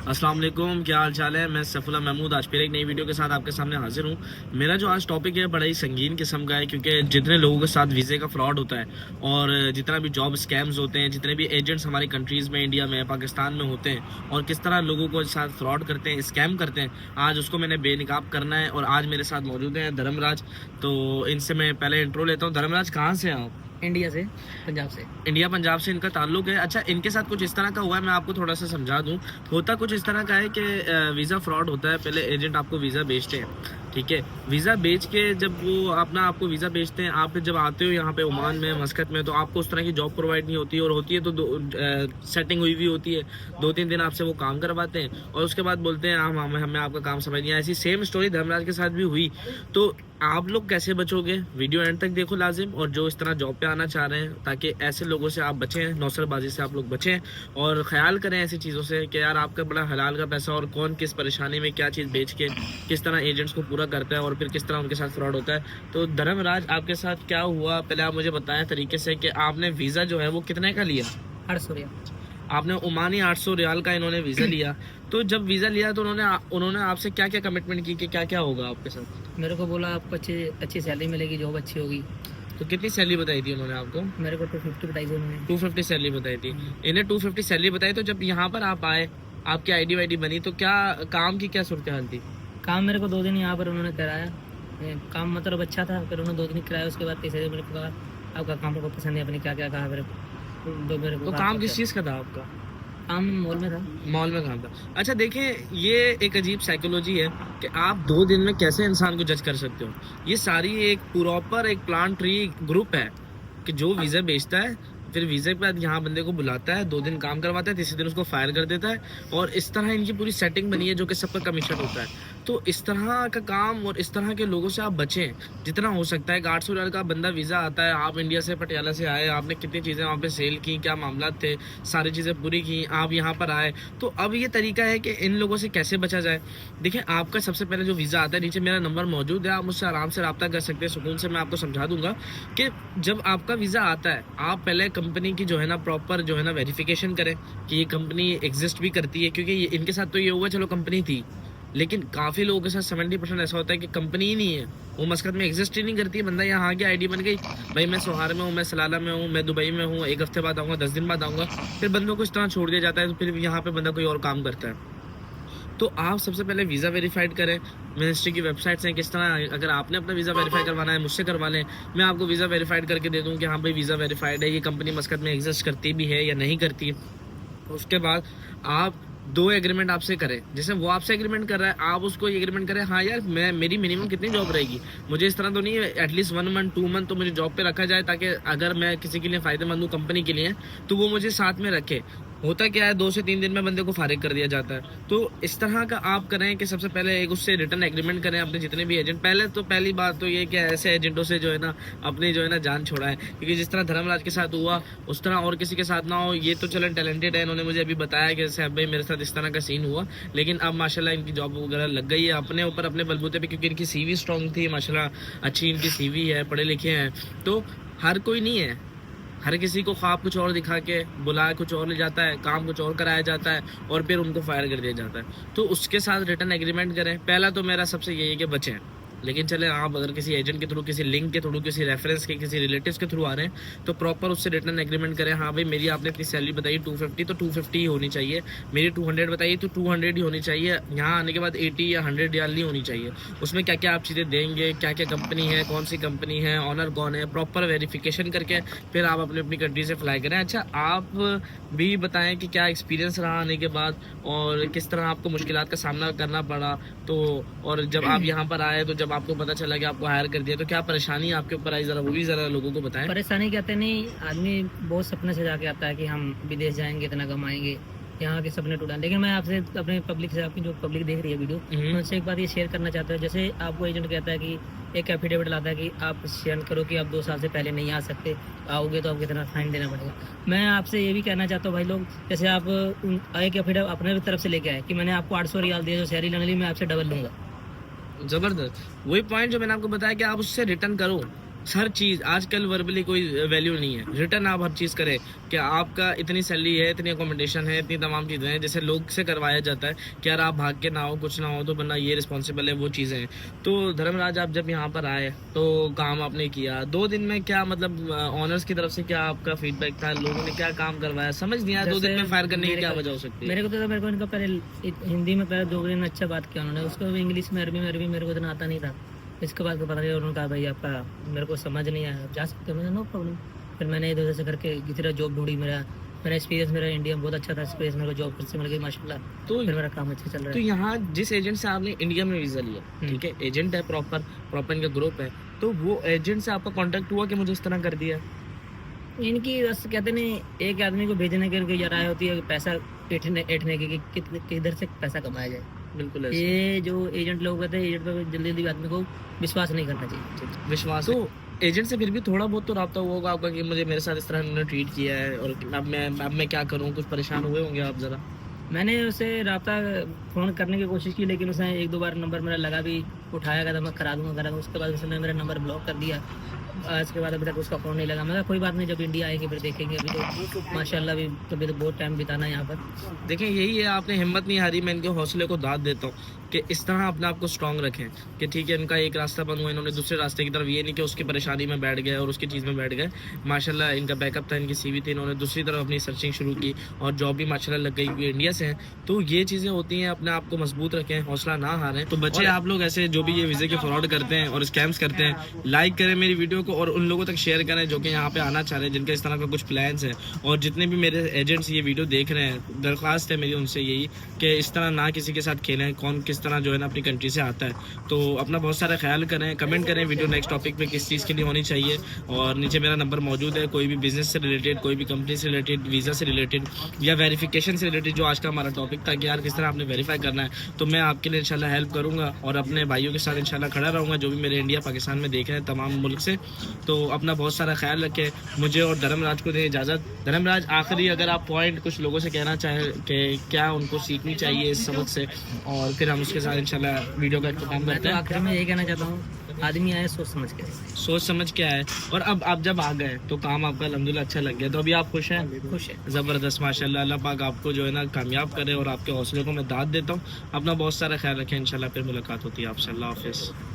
अस्सलाम वालेकुम, क्या हाल चाल है। मैं सफुल्ला महमूद आज फिर एक नई वीडियो के साथ आपके सामने हाजिर हूँ। मेरा जो आज टॉपिक है बड़ा ही संगीन किस्म का है, क्योंकि जितने लोगों के साथ वीज़े का फ्रॉड होता है और जितना भी जॉब स्कैम्स होते हैं, जितने भी एजेंट्स हमारी कंट्रीज़ में, इंडिया में, पाकिस्तान में होते हैं और किस तरह लोगों को साथ फ्रॉड करते हैं, स्कैम करते हैं, आज उसको मैंने बेनकाब करना है। और आज मेरे साथ मौजूद हैं धर्मराज। तो इनसे मैं पहले इंट्रो लेता हूँ। धर्मराज, कहाँ से हैं आप? इंडिया से, पंजाब से। इंडिया पंजाब से इनका ताल्लुक है। अच्छा, इनके साथ कुछ इस तरह का हुआ है, मैं आपको थोड़ा सा समझा दूं। होता कुछ इस तरह का है कि वीज़ा फ्रॉड होता है। पहले एजेंट आपको वीज़ा बेचते हैं, ठीक है। वीज़ा बेच के जब वो अपना आपको वीज़ा बेचते हैं, आप जब आते हो यहाँ पे ओमान में, मस्कत में, तो आपको उस तरह की जॉब प्रोवाइड नहीं होती, और होती है तो सेटिंग हुई हुई होती है। 2-3 दिन आपसे वो काम करवाते हैं और उसके बाद बोलते हैं हमें आपका काम समझ नहीं आया। ऐसी सेम स्टोरी धर्मराज के साथ भी हुई। तो आप लोग कैसे बचोगे? वीडियो एंड तक देखो लाजिम। और जो इस तरह जॉब पे आना चाह रहे हैं, ताकि ऐसे लोगों से आप बचें, नौसरबाजी से आप लोग बचें और ख्याल करें ऐसी चीज़ों से कि यार आपका बड़ा हलाल का पैसा, और कौन किस परेशानी में क्या चीज़ बेच के किस तरह एजेंट्स को पूरा करता है और फिर किस तरह उनके साथ फ्रॉड होता है। तो धर्मराज, आपके साथ क्या हुआ, पहले आप मुझे बताएं तरीके से कि आपने वीज़ा जो है वो कितने का लिया? 800 रियाल। आपने ओमानी 800 रियाल का इन्होंने वीज़ा लिया। तो जब वीज़ा लिया तो उन्होंने आपसे क्या क्या कमिटमेंट की कि क्या क्या होगा आपके साथ? मेरे को बोला आपको अच्छी सैलरी मिलेगी, जॉब अच्छी होगी। तो कितनी सैलरी बताई थी उन्होंने आपको? मेरे को 250 बताई थी उन्होंने। 250 सैलरी बताई थी। इन्हें 250 सैलरी बताई। तो जब यहाँ पर आप आए, आपकी आईडी वाईडी बनी, तो क्या काम की क्या सूरत हाल थी? काम मेरे को 2 दिन यहाँ पर उन्होंने कराया। काम मतलब अच्छा था। फिर उन्होंने 2 दिन कराया, उसके बाद तीसरे दिन मेरे को कहा आपका काम मेरे को पसंद है, अपने क्या क्या कहा मेरे को। तो काम किस चीज़ का था आपका? काम मॉल में था। मॉल में काम था। अच्छा देखें, ये एक अजीब साइकोलॉजी है कि आप 2 दिन में कैसे इंसान को जज कर सकते हो। ये सारी एक प्रॉपर एक प्लान ट्री ग्रुप है कि जो वीज़ा बेचता है, फिर वीज़े के बाद यहाँ बंदे को बुलाता है, 2 दिन काम करवाता है, तीसरे दिन उसको फायर कर देता है। और इस तरह इनकी पूरी सेटिंग बनी है, जो कि सबका कमीशन होता है। तो इस तरह का काम और इस तरह के लोगों से आप बचें जितना हो सकता है। 800 रियाल का बंदा वीज़ा आता है, आप इंडिया से पटियाला से आए, आपने कितनी चीज़ें वहाँ पे सेल की, क्या मामला थे, सारी चीज़ें पूरी की, आप यहाँ पर आए। तो अब ये तरीका है कि इन लोगों से कैसे बचा जाए। देखिए, आपका सबसे पहले जो वीज़ा आता है, नीचे मेरा नंबर मौजूद है, आप मुझसे आराम से रब्ता कर सकते हैं, सुकून से मैं आपको समझा दूंगा कि जब आपका वीज़ा आता है, आप पहले कंपनी की जो है ना प्रॉपर जो है ना वेरिफिकेशन करें कि ये कंपनी एग्जिस्ट भी करती है। क्योंकि इनके साथ तो ये हुआ, चलो कंपनी थी, लेकिन काफ़ी लोगों के साथ 70% ऐसा होता है कि कंपनी ही नहीं है, वो मस्कत में एग्जिस्ट ही नहीं करती है। बंदा यहाँ आ गया, आईडी बन गई, भाई मैं सोहार में हूँ, मैं सलाला में हूँ, मैं दुबई में हूँ, 1 हफ्ते बाद आऊँगा, 10 दिन बाद आऊँगा। फिर बंदों को इस तरह छोड़ दिया जाता है, तो फिर यहाँ पे बंदा कोई और काम करता है। तो आप सबसे पहले वीज़ा वेरीफाइड करें। मिनिस्ट्री की वेबसाइट्स हैं, किस तरह अगर आपने अपना वीज़ा वेरीफाई करवाना है, मुझसे करवा लें, मैं आपको वीज़ा वेरीफाइड करके दे दूँ कि हाँ भाई वीज़ा वेरीफाइड है, ये कंपनी मस्कत में एग्जिस्ट करती भी है या नहीं करती है। उसके बाद आप 2 एग्रीमेंट आपसे करें। जैसे वो आपसे एग्रीमेंट कर रहा है, आप उसको एग्रीमेंट करें, हाँ यार मेरी मिनिमम कितनी जॉब रहेगी, मुझे इस तरह तो नहीं है, एटलीस्ट 1 मंथ 2 मंथ तो मुझे जॉब पे रखा जाए, ताकि अगर मैं किसी के लिए फ़ायदेमंद हूँ कंपनी के लिए, तो वो मुझे साथ में रखे। होता क्या है, 2 से 3 दिन में बंदे को फारिग कर दिया जाता है। तो इस तरह का आप करें कि सबसे पहले एक उससे रिटर्न एग्रीमेंट करें अपने जितने भी एजेंट। पहली बात तो ये कि ऐसे एजेंटों से जो है ना अपनी जो है ना जान छोड़ाएं, क्योंकि जिस तरह धर्मराज के साथ हुआ उस तरह और किसी के साथ ना हो। ये तो चलन टैलेंटेड है, इन्होंने मुझे अभी बताया कि साहब भाई मेरे साथ इस तरह का सीन हुआ, लेकिन अब माशाल्लाह इनकी जॉब वगैरह लग गई है अपने ऊपर, अपने बलबूते पे, क्योंकि इनकी सीवी स्ट्रॉन्ग थी माशाल्लाह, अच्छी इनकी सीवी है, पढ़े लिखे हैं। तो हर कोई नहीं है, हर किसी को ख्वाब कुछ और दिखा के बुलाया कुछ और ले जाता है, काम कुछ और कराया जाता है और फिर उनको फायर कर दिया जाता है। तो उसके साथ रिटर्न एग्रीमेंट करें। पहला तो मेरा सबसे यही है कि बचें। लेकिन चले, आप अगर किसी एजेंट के थ्रू, किसी लिंक के थ्रू, किसी रेफरेंस के, किसी रिलेटिव्स के थ्रू आ रहे हैं, तो प्रॉपर उससे रिटर्न एग्रीमेंट करें। हाँ भाई मेरी आपने अपनी सैलरी बताई 250, तो 250 ही होनी चाहिए। मेरी 200 बताइए तो 200 ही होनी चाहिए। यहाँ आने के बाद 80 या 100 रियाल नहीं होनी चाहिए। उसमें क्या क्या आप चीज़ें देंगे, क्या क्या कंपनी है, कौन सी कंपनी है, ऑनर कौन है, प्रॉपर वेरिफिकेशन करके फिर आप अपनी कंट्री से फ्लाई करें। अच्छा, आप भी बताएं कि क्या एक्सपीरियंस रहा आने के बाद और किस तरह आपको मुश्किलात का सामना करना पड़ा। तो और जब आप यहाँ पर आए, तो जब आपको पता चला कि आपको हायर कर दिया, तो क्या परेशानी आपके ऊपर आई, ज़रा वो भी ज़रा लोगों को बताएं। परेशानी कहते नहीं, आदमी बहुत सपने से जाके आता है कि हम विदेश जाएंगे, इतना कमाएंगे, यहाँ के सपने टूटा। लेकिन मैं आपसे अपने पब्लिक से, आपकी जो पब्लिक देख रही है वीडियो, मैं उनसे एक बात ये शेयर करना चाहता हूँ। जैसे आपको एजेंट कहता है कि एक एफिडेविट लाता है कि आप शेयर करो कि आप 2 साल से पहले नहीं आ सकते, आओगे तो आपको इतना फाइन देना पड़ेगा। मैं आपसे ये भी कहना चाहता हूँ भाई लोग, जैसे आप एक एफिडेविट अपने तरफ से लेके आए कि मैंने आपको 800 रियाल दिए, जो सैलरी लेने ली मैं आपसे डबल लूँगा। ज़बरदस्त, वही पॉइंट जो मैंने आपको बताया कि आप उससे रिटर्न करो। हर चीज आजकल वर्बली कोई वैल्यू नहीं है, रिटर्न आप हर चीज करें कि आपका इतनी सैलरी है, इतनी अकोमोडेशन है, इतनी तमाम चीजें हैं, जैसे लोग से करवाया जाता है कि यार आप भाग के ना हो, कुछ ना हो तो बंदा ये रिस्पॉन्सिबल है, वो चीजें हैं। तो धर्मराज आप जब यहाँ पर आए तो काम आपने किया 2 दिन में, क्या मतलब ऑनर्स की तरफ से क्या आपका फीडबैक था, लोगों ने क्या काम करवाया, समझ नहीं आया 2 दिन में फायर करने की क्या वजह हो सकती है? मेरे को इनका पहले हिंदी में पहले 2 दिन अच्छा बात किया उन्होंने, उसके बाद इंग्लिश में अरबी मेरे को इतना आता नहीं था। इसके बाद को पता नहीं, उन्होंने कहा भाई आपका मेरे को समझ नहीं आया, आप जा सकते हो, मैंने नो प्रॉब्लम। फिर मैंने इधर उधर से करके किसी तरह जॉब ढूंढी। मेरा एक्सपीरियंस मेरा इंडिया में बहुत अच्छा था, एक्सपीरियंस मेरे को जॉब फिर से मिल गई माशाल्लाह। तो फिर मेरा काम अच्छा चल रहा तो है। यहाँ जिस एजेंट से आपने इंडिया में वीजा लिया, ठीक है, एजेंट है, प्रॉपर इनका ग्रुप है, तो वो एजेंट से आपका कांटेक्ट हुआ कि मुझे इस तरह कर दिया? इनकी बस कहते नहीं, एक आदमी को भेजने के लिए राय होती है कि पैसा ऐंठने की, किधर से पैसा कमाया जाए। बिल्कुल ऐसे। ये जो एजेंट लोग कहते हैं, एजेंट पे जल्दी जल्दी आदमी को विश्वास नहीं करना चाहिए। विश्वास तो एजेंट से फिर भी थोड़ा बहुत तो रब्ता हुआ होगा आपका कि मुझे मेरे साथ इस तरह उन्होंने ट्रीट किया है और अब मैं क्या करूँ, कुछ परेशान हुए होंगे आप जरा? मैंने उसे रब्ता फ़ोन करने की कोशिश की, लेकिन उसने 1-2 बार नंबर मेरा लगा भी, उठाया था मैं करा दूँगा। उसके बाद उसने मेरा नंबर ब्लॉक कर दिया। इसके बाद अभी तक उसका फ़ोन नहीं लगा। मैं कहा कोई बात नहीं, जब इंडिया आएंगे फिर देखेंगे। अभी तो माशाल्लाह अभी तो बहुत टाइम बिताना है यहाँ पर। देखिए यही है, आपने हिम्मत नहीं हारी, मैं इनके हौसले को दाद देता हूँ कि इस तरह अपने आप को स्ट्रांग रखें कि ठीक है, इनका एक रास्ता बंद हुआ, इन्होंने दूसरे रास्ते की तरफ, ये नहीं कि उसकी परेशानी में बैठ गए और उसकी चीज़ में बैठ गए। माशाल्लाह इनका बैकअप था, इनकी सीवी थी, इन्होंने दूसरी तरफ अपनी सर्चिंग शुरू की और जॉब भी माशाल्लाह लग गई, क्योंकि इंडिया से हैं। तो ये चीज़ें होती हैं, अपने आप को मजबूत रखें, हौसला ना हारें। तो बच्चे आप लोग ऐसे जो भी ये वीज़े के फ्रॉड करते हैं और स्कैम्स करते हैं, लाइक करें मेरी वीडियो को और उन लोगों तक शेयर करें जो कि यहाँ पे आना चाह रहे हैं, जिनका इस तरह का कुछ प्लान्स है। और जितने भी मेरे एजेंट्स ये वीडियो देख रहे हैं, दरख्वास्त है मेरी उनसे यही कि इस तरह ना किसी के साथ खेलें, कौन किस तरह जो है ना अपनी कंट्री से आता है। तो अपना बहुत सारा ख्याल करें, कमेंट करें वीडियो नेक्स्ट टॉपिक पे किस चीज़ के लिए होनी चाहिए। और नीचे मेरा नंबर मौजूद है, कोई भी बिजनेस से रिलेटेड, कोई भी कंपनी से रिलेटेड, वीज़ा से रिलेटेड या वेरिफिकेशन से रिलेटेड, जो आज का हमारा टॉपिक था कि यार किस तरह आपने वेरीफाई करना है, तो मैं आपके लिए इंशाल्लाह हेल्प करूँगा और अपने भाइयों के साथ इंशाल्लाह खड़ा रहूँगा जो भी मेरे इंडिया पाकिस्तान में देख रहे हैं तमाम मुल्क से। तो अपना बहुत सारा ख्याल रखें, मुझे और धर्मराज को दें इजाज़त। धर्मराज, आखिरी अगर आप पॉइंट कुछ लोगों से कहना चाहें कि क्या उनको सीखनी चाहिए इस सबक से, और फिर हम उसके साथ इंशाल्लाह वीडियो का इख्तिताम करते हैं। आखिर में यही कहना चाहता हूँ, आदमी आए सोच समझ के आए। और अब आप जब आ गए तो काम आपका अल्हम्दुलिल्लाह अच्छा लग गया, तो अभी आप खुश हैं? खुश है। ज़बरदस्त, माशाल्लाह। अल्लाह पाक आपको जो है ना कामयाब करे और आपके हौसले को मैं दाद देता हूँ। अपना बहुत सारा ख्याल रखें, इंशाल्लाह फिर मुलाकात होती है आपसे। अल्लाह हाफिज़।